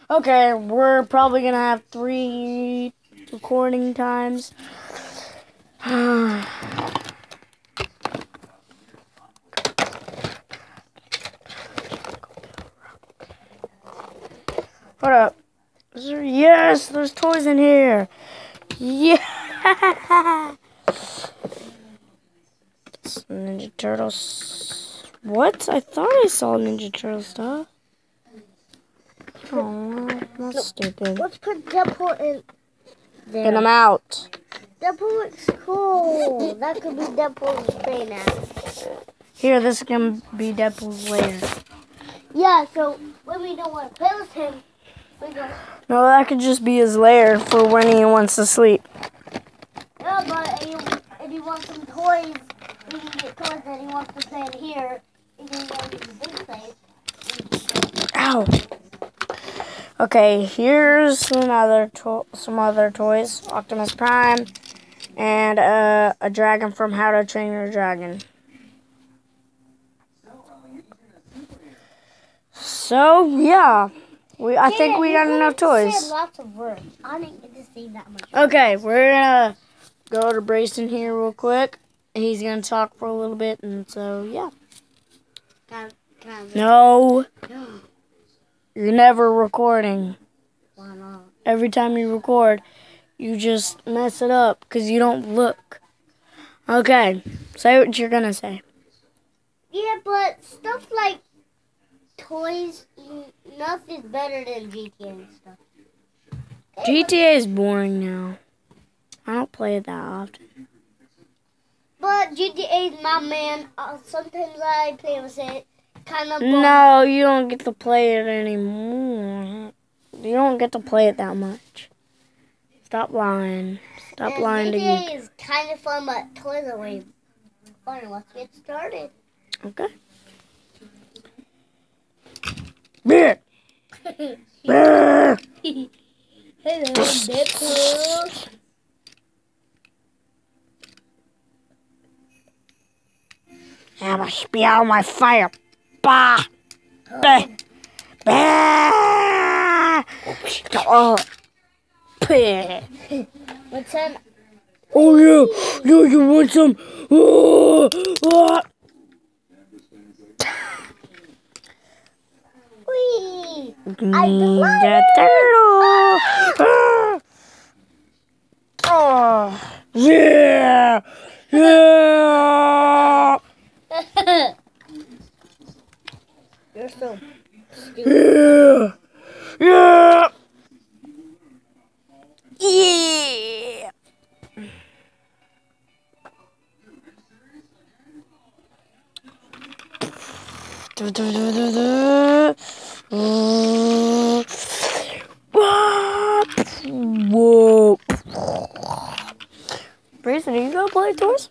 Okay, we're probably gonna have 3 recording times. Hold up. Yes, there's toys in here. Yeah. Ninja Turtles. What? I thought I saw Ninja Turtle stuff. Oh, that's stupid. Let's put Deadpool in there. Get him out. Deadpool looks cool. That could be Deadpool's brain now. Here, this can be Deadpool's lair. Yeah, so when we don't want to play with him, we go. No, that could just be his lair for when he wants to sleep. Yeah, but if he wants some toys, we can get toys that he wants to play in here. He can go to the big place. Ow. Okay, here's some other toys. Optimus Prime and a dragon from How to Train Your Dragon. So yeah, I think we got enough toys. Say lots of words. I didn't get to say that much. Okay, we're gonna go to Brayson here real quick. He's gonna talk for a little bit, and so yeah. No. You're never recording. Why not? Every time you record, you just mess it up because you don't look. Okay, say what you're gonna say. Yeah, but stuff like toys, nothing's better than GTA and stuff. GTA is boring now. I don't play it that often. But GTA is my man. Sometimes I play with it. Kind of boring. No, you don't get to play it anymore. You don't get to play it that much. Stop lying. Stop lying to you. GTA is kind of fun, but toys are way fun. Let's get started. Okay. Beer. Beer. Hello, Deadpool. I'm gonna spit out my fire. Bah. Bah. Bah. Oh. Bah. What's that? Oh yeah. No, you want some? Oh. Oh. Whee! Ninja Turtle. Ah. Oh. Yeah. Yeah. You're so stupid. Yeah. Yeah. Yeah. Whoa. Brayson, are you gonna play toys?